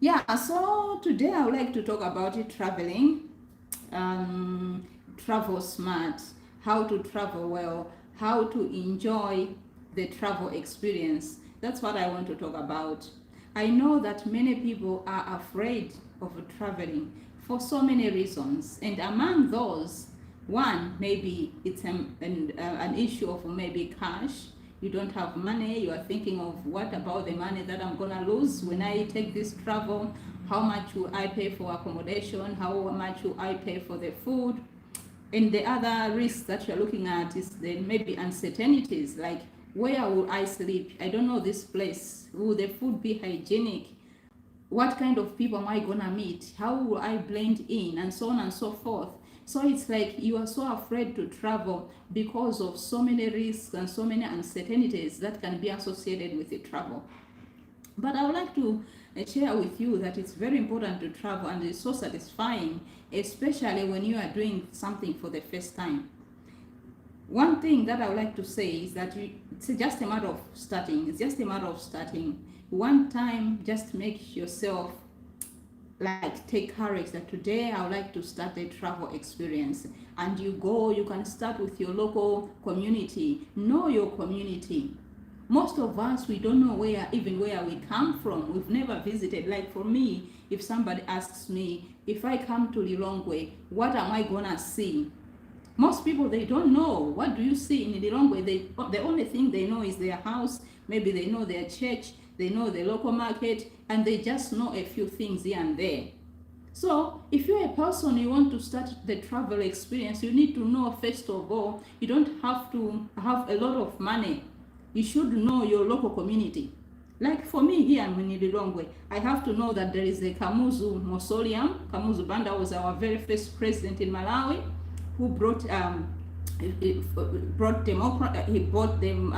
Yeah, so today I would like to talk about traveling, travel smart, how to travel well, how to enjoy the travel experience. That's what I want to talk about. I know that many people are afraid of traveling for so many reasons, and among those, one maybe it's an issue of maybe cash. You don't have money, you are thinking of what about the money that I'm gonna lose when I take this travel, how much will I pay for accommodation, how much will I pay for the food. And the other risk that you're looking at is the maybe uncertainties, like where will I sleep, I don't know this place, will the food be hygienic, what kind of people am I gonna meet? How will I blend in? And so on and so forth. So it's like you are so afraid to travel because of so many risks and so many uncertainties that can be associated with the travel. But I would like to share with you that it's very important to travel and it's so satisfying, especially when you are doing something for the first time. One thing that I would like to say is that it's just a matter of starting. It's just a matter of starting. One time, just make yourself like take courage that today I would like to start a travel experience, and you go, you can start with your local community. Know your community. Most of us, we don't know where we come from. We've never visited. Like for me, if somebody asks me, if I come to Lilongwe, what am I gonna see? Most people, they don't know what do you see in Lilongwe. The only thing they know is their house, maybe they know their church, they know the local market, and they just know a few things here and there. So if you're a person, you want to start the travel experience, you need to know, first of all, you don't have to have a lot of money. You should know your local community. Like for me here in Lilongwe, I have to know that there is a Kamuzu Mausoleum. Kamuzu Banda was our very first president in Malawi, who brought democracy. He brought them.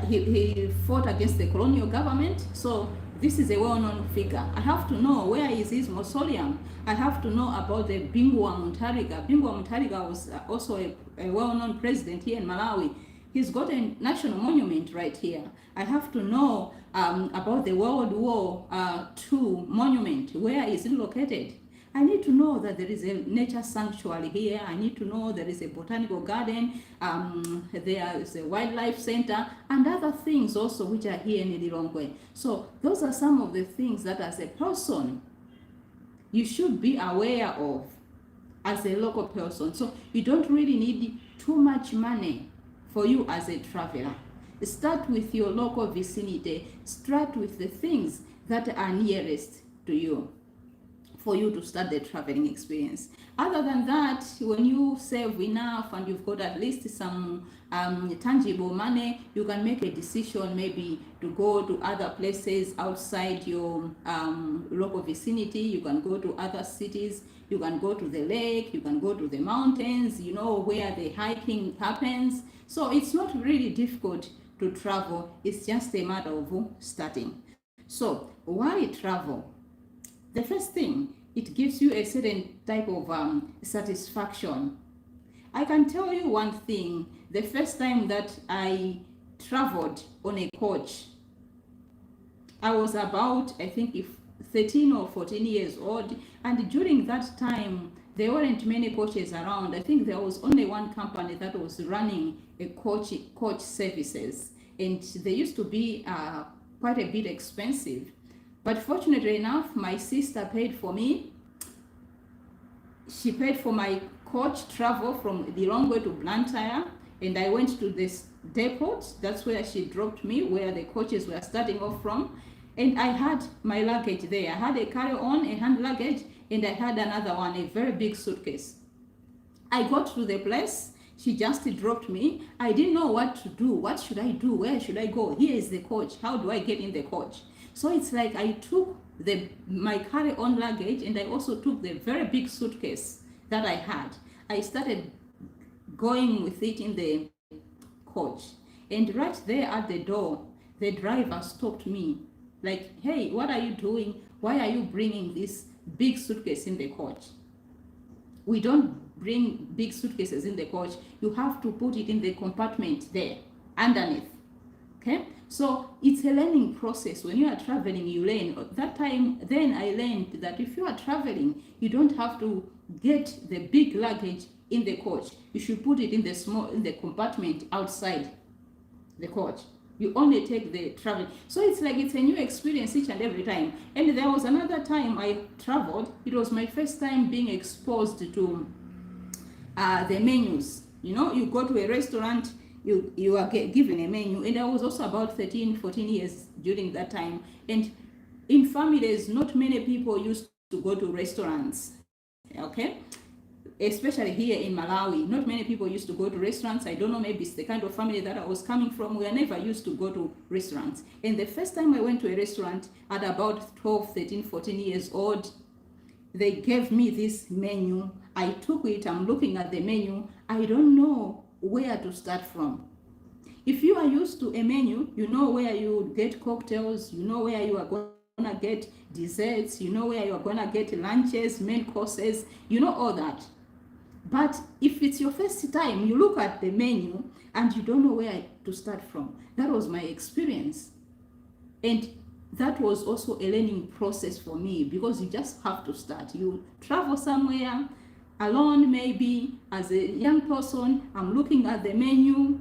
He fought against the colonial government. So this is a well-known figure. I have to know where is his mausoleum. I have to know about the Bingwa Muntariga. Bingwa Muntariga was also a well-known president here in Malawi. He's got a national monument right here. I have to know about the World War II monument. Where is it located? I need to know that there is a nature sanctuary here. I need to know there is a botanical garden, there is a wildlife center, and other things also which are here in Lilongwe. So those are some of the things that as a person you should be aware of as a local person. So you don't really need too much money for you as a traveler. Start with your local vicinity. Start with the things that are nearest to you for you to start the traveling experience. Other than that, when you save enough and you've got at least some tangible money, you can make a decision maybe to go to other places outside your local vicinity. You can go to other cities, you can go to the lake, you can go to the mountains, you know, where the hiking happens. So it's not really difficult to travel, it's just a matter of starting. So why travel? The first thing, it gives you a certain type of satisfaction. I can tell you one thing. The first time that I traveled on a coach, I was about, I think, if 13 or 14 years old, and during that time there weren't many coaches around. I think there was only one company that was running a coach services, and they used to be quite a bit expensive. But fortunately enough, my sister paid for me. She paid for my coach travel from Lilongwe to Blantyre, and I went to this depot. That's where she dropped me, where the coaches were starting off from. And I had my luggage there. I had a carry-on, a hand luggage, and I had another one, a very big suitcase. I got to the place. She just dropped me. I didn't know what to do. What should I do? Where should I go? Here is the coach. How do I get in the coach? So it's like I took my carry-on luggage, and I also took the very big suitcase that I had. I started going with it in the coach. And right there at the door, the driver stopped me. Like, hey, what are you doing? Why are you bringing this big suitcase in the coach? We don't bring big suitcases in the coach. You have to put it in the compartment there, underneath. Okay? So it's a learning process. When you are traveling, you learn. That time, then I learned that if you are traveling, you don't have to get the big luggage in the coach. You should put it in the compartment outside the coach. You only take the travel. So it's like it's a new experience each and every time. And there was another time I traveled. It was my first time being exposed to the menus. You know, you go to a restaurant, you are given a menu. And I was also about 13, 14 years during that time. And in families, not many people used to go to restaurants. Okay, especially here in Malawi, not many people used to go to restaurants. I don't know, maybe it's the kind of family that I was coming from. We never used to go to restaurants. And the first time I went to a restaurant at about 12, 13, 14 years old, they gave me this menu. I took it, I'm looking at the menu. I don't know where to start from. If you are used to a menu, you know where you get cocktails, you know where you are going to get desserts, you know where you are going to get lunches, main courses, you know all that. But if it's your first time, you look at the menu and you don't know where to start from. That was my experience. And that was also a learning process for me, because you just have to start. You travel somewhere alone, maybe as a young person, I'm looking at the menu.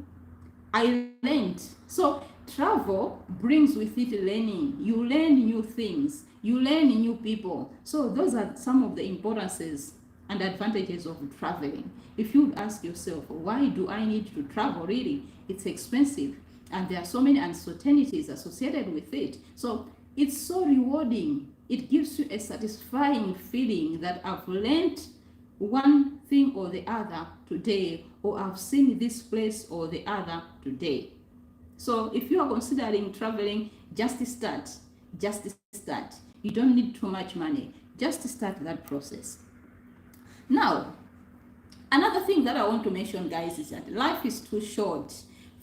I learned. So travel brings with it learning. You learn new things. You learn new people. So those are some of the importances and advantages of traveling. If you ask yourself, why do I need to travel really? It's expensive and there are so many uncertainties associated with it. So it's so rewarding. It gives you a satisfying feeling that I've learned one thing or the other today, or I've seen this place or the other today. So if you are considering traveling, just start. Just start. You don't need too much money. Just start that process. Now, another thing that I want to mention, guys, is that life is too short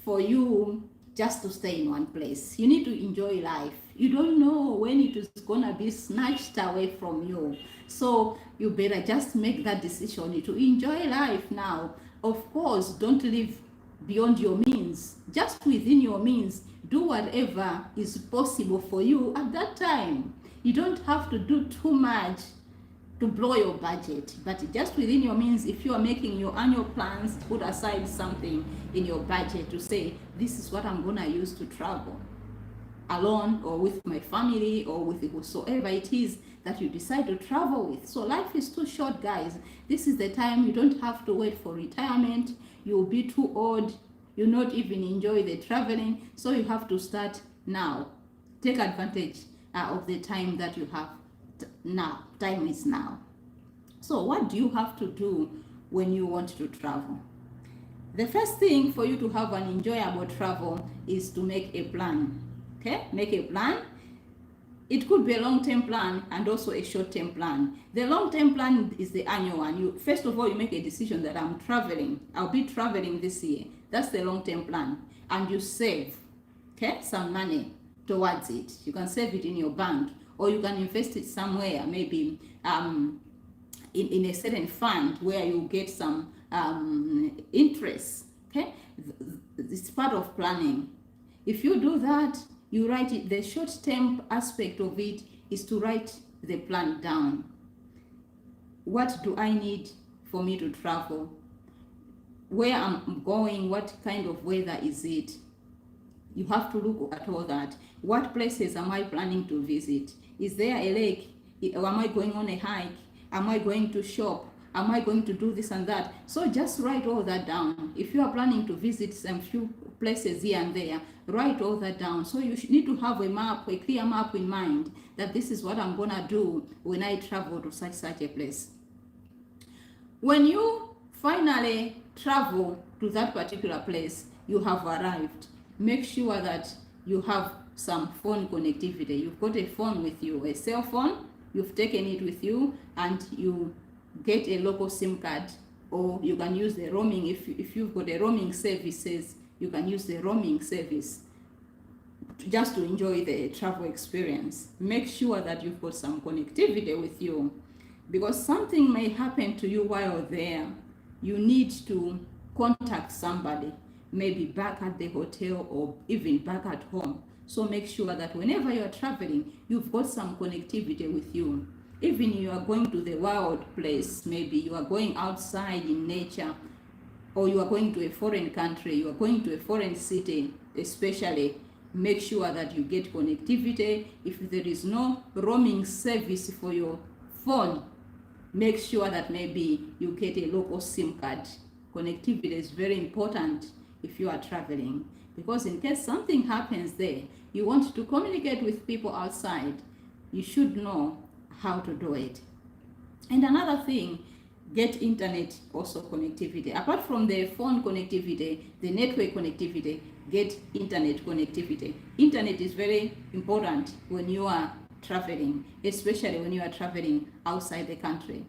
for you just to stay in one place. You need to enjoy life. You don't know when it is going to be snatched away from you. So you better just make that decision to enjoy life now. Of course, don't live beyond your means. Just within your means, do whatever is possible for you at that time. You don't have to do too much to blow your budget, but just within your means. If you are making your annual plans, put aside something in your budget to say, this is what I'm gonna use to travel, alone or with my family or with whosoever it is that you decide to travel with. So life is too short, guys. This is the time. You don't have to wait for retirement. You'll be too old. You'll not even enjoy the traveling. So you have to start now. Take advantage of the time that you have now. Time is now. So what do you have to do when you want to travel? The first thing for you to have an enjoyable travel is to make a plan. Okay, make a plan. It could be a long-term plan and also a short-term plan. The long-term plan is the annual one. You first of all, you make a decision that I'm traveling. I'll be traveling this year. That's the long-term plan. And you save, okay, some money towards it. You can save it in your bank, or you can invest it somewhere, maybe in a certain fund where you get some interest. Okay, it's part of planning. If you do that, you write it. The short-term aspect of it is to write the plan down. What do I need for me to travel? Where I'm going? What kind of weather is it? You have to look at all that. What places am I planning to visit? Is there a lake? Or am I going on a hike? Am I going to shop? Am I going to do this and that? So just write all that down. If you are planning to visit some few places here and there, write all that down. So you need to have a map, a clear map in mind, that this is what I'm gonna do when I travel to such a place. When you finally travel to that particular place, you have arrived. Make sure that you have some phone connectivity. You've got a phone with you, a cell phone, you've taken it with you, and you get a local SIM card, or you can use the roaming. If you've got a roaming services, you can use the roaming service just to enjoy the travel experience. Make sure that you've got some connectivity with you, because something may happen to you while there. You need to contact somebody. maybe back at the hotel or even back at home. So make sure that whenever you are traveling, you've got some connectivity with you. Even you are going to the wild place, maybe you are going outside in nature, or you are going to a foreign country, you are going to a foreign city, especially make sure that you get connectivity. If there is no roaming service for your phone, make sure that maybe you get a local SIM card. Connectivity is very important if you are traveling, because in case something happens there, you want to communicate with people outside, you should know how to do it. And another thing, get internet also connectivity. Apart from the phone connectivity, the network connectivity, get internet connectivity. Internet is very important when you are traveling, especially when you are traveling outside the country.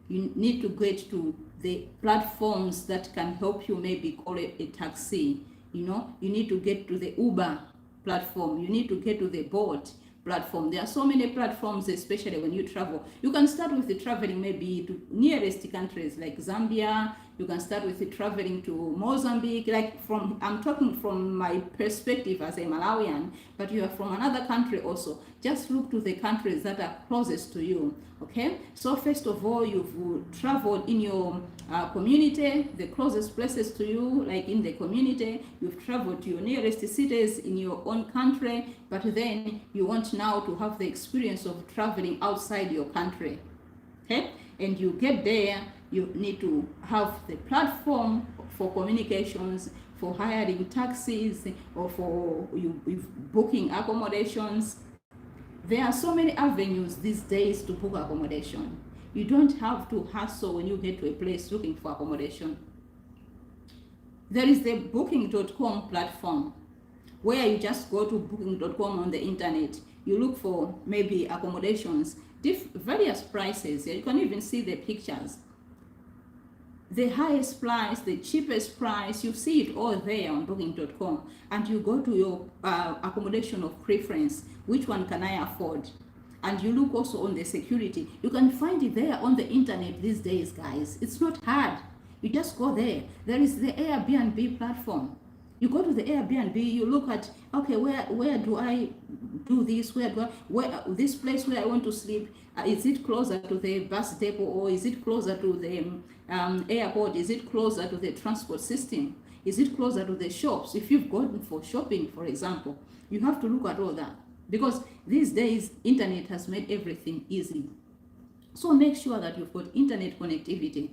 You need to get to the platforms that can help you maybe call a taxi. You know, you need to get to the Uber platform. You need to get to the Bolt platform. There are so many platforms, especially when you travel. You can start with the traveling maybe to nearest countries like Zambia. You can start with the traveling to Mozambique. I'm talking from my perspective as a Malawian, but you are from another country also. Just look to the countries that are closest to you. Okay, so first of all, you've traveled in your community, the closest places to you, like in the community. You've traveled to your nearest cities in your own country, but then you want now to have the experience of traveling outside your country. Okay, and you get there, you need to have the platform for communications, for hiring taxis, or for you booking accommodations. There are so many avenues these days to book accommodation. You don't have to hustle when you get to a place looking for accommodation. There is the booking.com platform where you just go to booking.com on the internet. You look for maybe accommodations, various prices. You can even see the pictures. The highest price, the cheapest price, you see it all there on booking.com, and you go to your accommodation of preference. Which one can I afford? And you look also on the security. You can find it there on the internet these days, guys. It's not hard. You just go there. There is the Airbnb platform. You go to the Airbnb, you look at, okay, where do I do this? Where this place where I want to sleep, is it closer to the bus depot, or is it closer to the airport? Is it closer to the transport system? Is it closer to the shops? If you've gone for shopping, for example, you have to look at all that, because these days internet has made everything easy. So make sure that you've got internet connectivity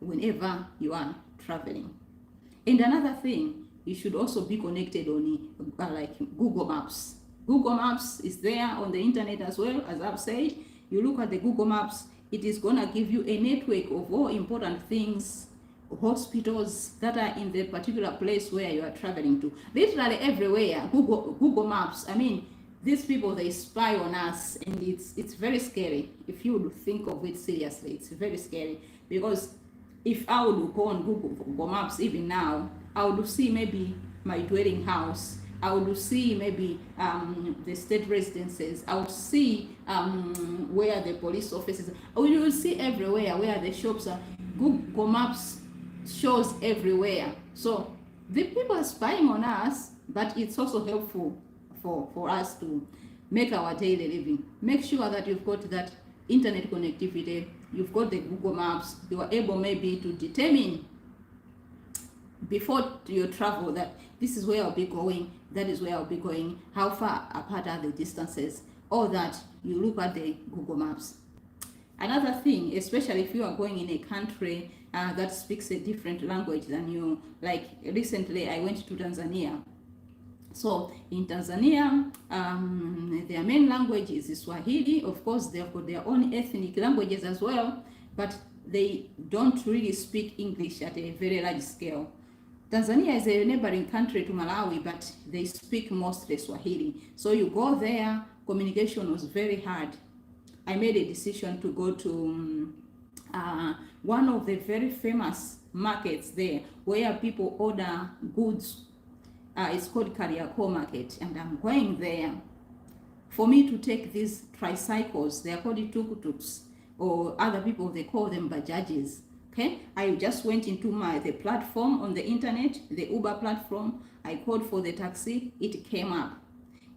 whenever you are traveling. And another thing, you should also be connected on like Google Maps. Google Maps is there on the internet as well. As I've said, you look at the Google Maps, it is gonna give you a network of all important things, hospitals that are in the particular place where you are traveling to. Literally everywhere, Google Maps. I mean, these people, they spy on us, and it's very scary. If you think of it seriously, it's very scary, because if I would go on Google Maps even now, I would see maybe my dwelling house. I would see maybe the state residences. I would see where the police offices are. You will see everywhere where the shops are. Google Maps shows everywhere. So the people are spying on us, but it's also helpful for us to make our daily living. Make sure that you've got that internet connectivity. You've got the Google Maps. You are able maybe to determine before your travel that this is where I'll be going, that is where I'll be going, how far apart are the distances, all that you look at the Google Maps. Another thing, especially if you are going in a country that speaks a different language than you, like recently I went to Tanzania. So in Tanzania, their main language is Swahili. Of course, they've got their own ethnic languages as well, but they don't really speak English at a very large scale. Tanzania is a neighboring country to Malawi, but they speak mostly Swahili. So you go there, communication was very hard. I made a decision to go to one of the very famous markets there, where people order goods. It's called Kariakoo Market, and I'm going there for me to take these tricycles. They are called tuk-tuks, or other people, they call them bajajis. Okay, I just went into the platform on the internet, the Uber platform. I called for the taxi, it came up,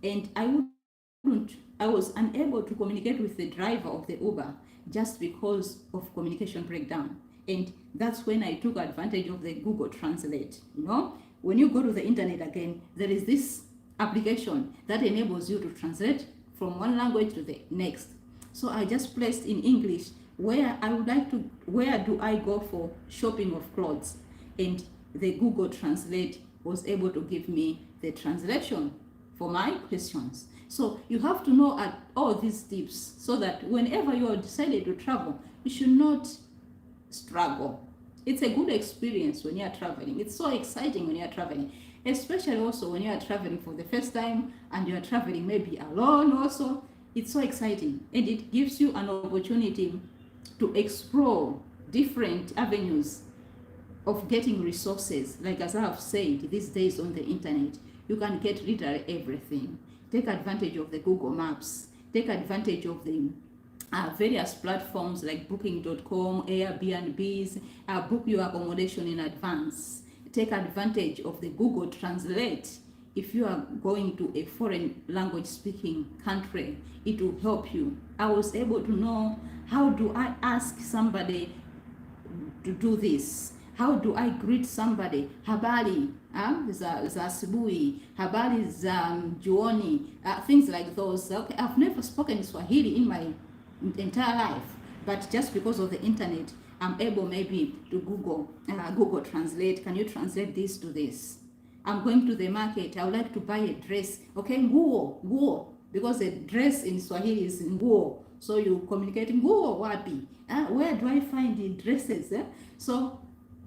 and I was unable to communicate with the driver of the Uber just because of communication breakdown. And that's when I took advantage of the Google Translate. You know, when you go to the internet again, there is this application that enables you to translate from one language to the next. So I just placed in English where do I go for shopping of clothes? And the Google Translate was able to give me the translation for my questions. So you have to know all these tips so that whenever you are decided to travel, you should not struggle. It's a good experience when you are traveling. It's so exciting when you are traveling, especially also when you are traveling for the first time and you are traveling maybe alone also. It's so exciting, and it gives you an opportunity to explore different avenues of getting resources. Like as I have said, these days on the internet, you can get literally everything. Take advantage of the Google Maps. Take advantage of the various platforms like booking.com, Airbnbs, book your accommodation in advance. Take advantage of the Google Translate. If you are going to a foreign language speaking country, it will help you. I was able to know, how do I ask somebody to do this? How do I greet somebody? Habari za asubuhi, habari za jioni, things like those. Okay, I've never spoken Swahili in my entire life, but just because of the internet, I'm able maybe to Google Translate. Can you translate this to this? I'm going to the market. I would like to buy a dress. Okay, nguo, because the dress in Swahili is nguo. So you communicate nguo wapi? Where do I find the dresses? So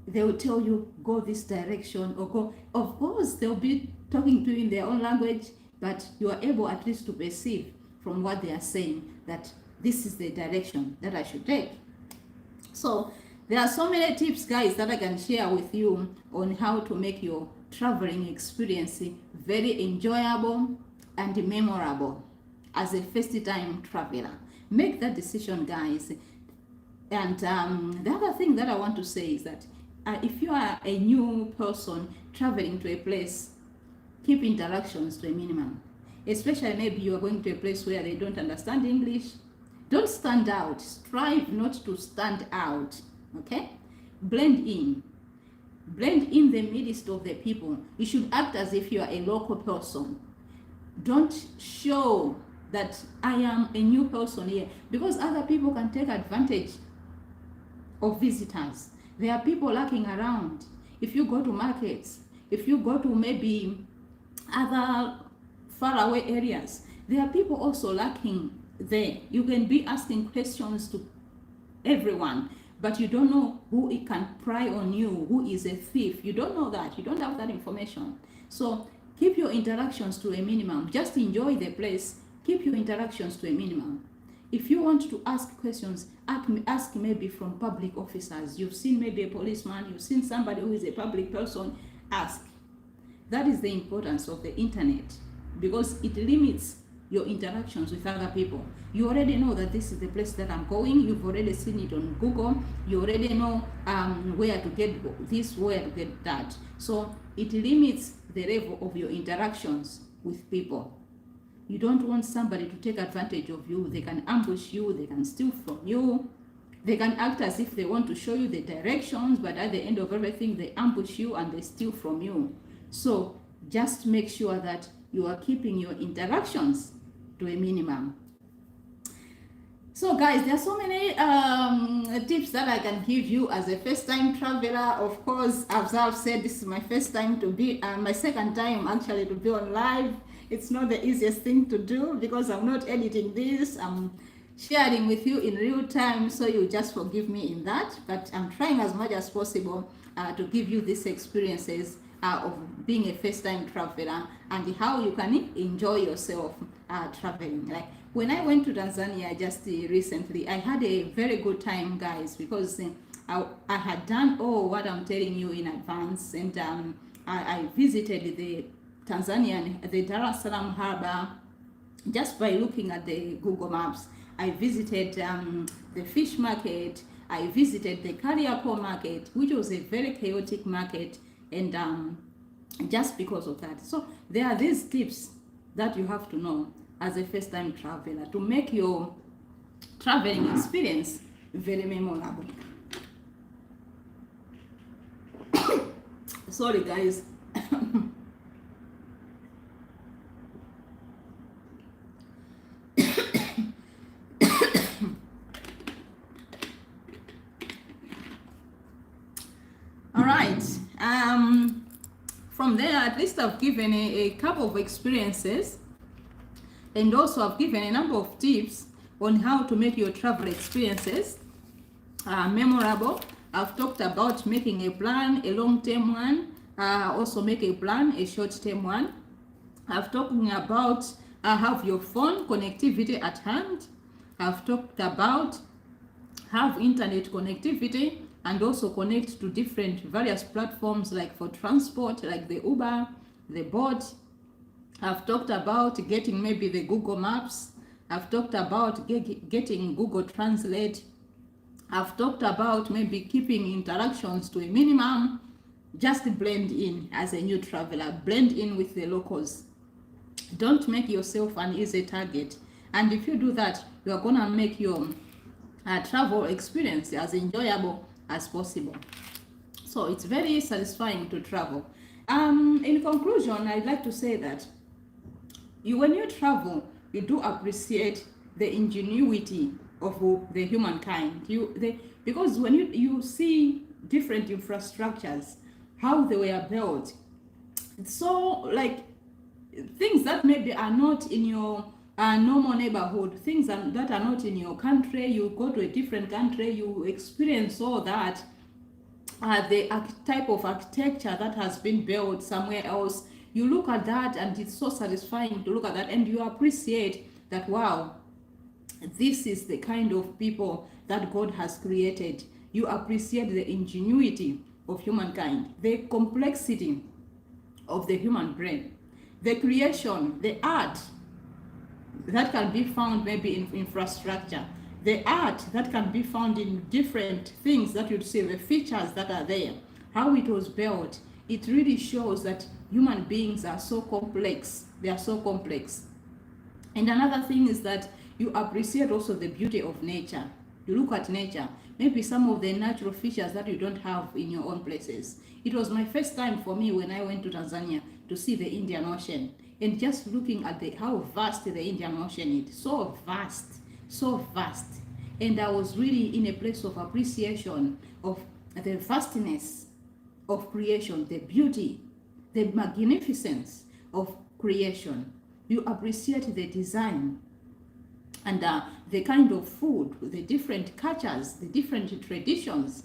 they will tell you, go this direction or go. Of course, they'll be talking to you in their own language, but you are able at least to perceive from what they are saying that this is the direction that I should take. So there are so many tips, guys, that I can share with you on how to make your traveling experience very enjoyable and memorable as a first-time traveler. Make that decision, guys. And the other thing that I want to say is that if you are a new person traveling to a place, keep interactions to a minimum. Especially maybe you are going to a place where they don't understand English. Don't stand out. Strive not to stand out. Okay? Blend in. Blend in the midst of the people. You should act as if you are a local person. Don't show that I am a new person here, because other people can take advantage of visitors. There are people lurking around. If you go to markets, if you go to maybe other faraway areas, there are people also lurking there. You can be asking questions to everyone, but you don't know who it can pry on you, who is a thief. You don't know that. You don't have that information. So keep your interactions to a minimum. Just enjoy the place. Keep your interactions to a minimum. If you want to ask questions, ask maybe from public officers. You've seen maybe a policeman, you've seen somebody who is a public person, ask. That is the importance of the internet, because it limits your interactions with other people. You already know that this is the place that I'm going. You've already seen it on Google. You already know where to get this, where to get that. So it limits the level of your interactions with people. You don't want somebody to take advantage of you. They can ambush you, they can steal from you, they can act as if they want to show you the directions, but at the end of everything, they ambush you and they steal from you. So just make sure that you are keeping your interactions to a minimum. So guys, there are so many tips that I can give you as a first-time traveler. Of course, as I've said, this is my first time to be, my second time actually to be on live. It's not the easiest thing to do because I'm not editing this. I'm sharing with you in real time, so you just forgive me in that. But I'm trying as much as possible to give you these experiences of being a first-time traveler and how you can enjoy yourself traveling. Like when I went to Tanzania just recently, I had a very good time, guys, because I had done all what I'm telling you in advance, and I visited the Tanzanian, the Dar es Salaam harbor, just by looking at the Google Maps. I visited the fish market. I visited the Kariapur market, which was a very chaotic market, and just because of that. So there are these tips that you have to know as a first-time traveler to make your traveling experience very memorable. Sorry guys. All right. From there, at least I've given a couple of experiences, and also I've given a number of tips on how to make your travel experiences memorable. I've talked about making a plan, a long-term one, also make a plan, a short-term one. I've talked about have your phone connectivity at hand. I've talked about have internet connectivity and also connect to different various platforms like for transport, like the Uber, the Bolt. I've talked about getting maybe the Google Maps. I've talked about getting Google Translate. I've talked about maybe keeping interactions to a minimum. Just blend in as a new traveler. Blend in with the locals. Don't make yourself an easy target. And if you do that, you are going to make your travel experience as enjoyable as possible. So it's very satisfying to travel. In conclusion, I'd like to say that when you travel, you do appreciate the ingenuity of the humankind. Because when you see different infrastructures, how they were built, so like things that maybe are not in your normal neighborhood, things that are not in your country, you go to a different country, you experience all that, the type of architecture that has been built somewhere else. You look at that and it's so satisfying to look at that, and you appreciate that, wow, this is the kind of people that God has created. You appreciate the ingenuity of humankind, the complexity of the human brain, the creation, the art that can be found maybe in infrastructure, the art that can be found in different things that you'd see, the features that are there, how it was built. It really shows that human beings are so complex. They are so complex. And another thing is that you appreciate also the beauty of nature. You look at nature, maybe some of the natural features that you don't have in your own places. It was my first time for me when I went to Tanzania to see the Indian Ocean, and just looking at how vast the Indian Ocean is. So vast, so vast. And I was really in a place of appreciation of the vastness of creation, the beauty, the magnificence of creation. You appreciate the design and the kind of food, the different cultures, the different traditions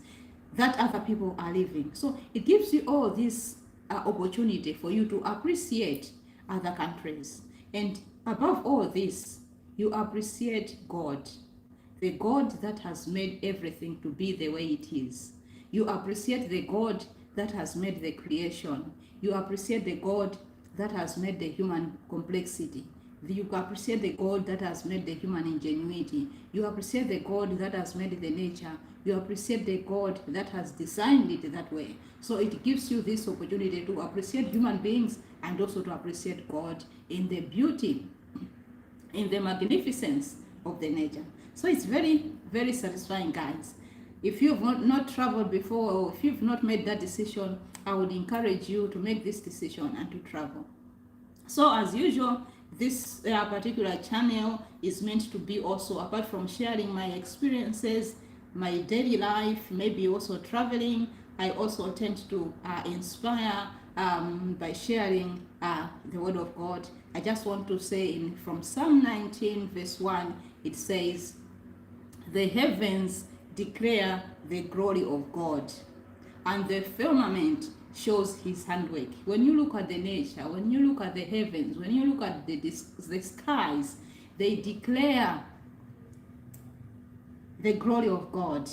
that other people are living. So it gives you all this opportunity for you to appreciate other countries. And above all this, you appreciate God, the God that has made everything to be the way it is. You appreciate the God that has made the creation. You appreciate the God that has made the human complexity. You appreciate the God that has made the human ingenuity. You appreciate the God that has made the nature. You appreciate the God that has designed it that way. So it gives you this opportunity to appreciate human beings and also to appreciate God in the beauty, in the magnificence of the nature. So it's very, very satisfying, guys. If you've not traveled before, or if you've not made that decision, I would encourage you to make this decision and to travel. So as usual, this particular channel is meant to be also, apart from sharing my experiences, my daily life, maybe also traveling, I also tend to inspire by sharing the word of God. I just want to say from Psalm 19 verse 1, it says, "The heavens declare the glory of God, and the firmament shows his handwork." When you look at the nature, when you look at the heavens, when you look at the skies, they declare the glory of God.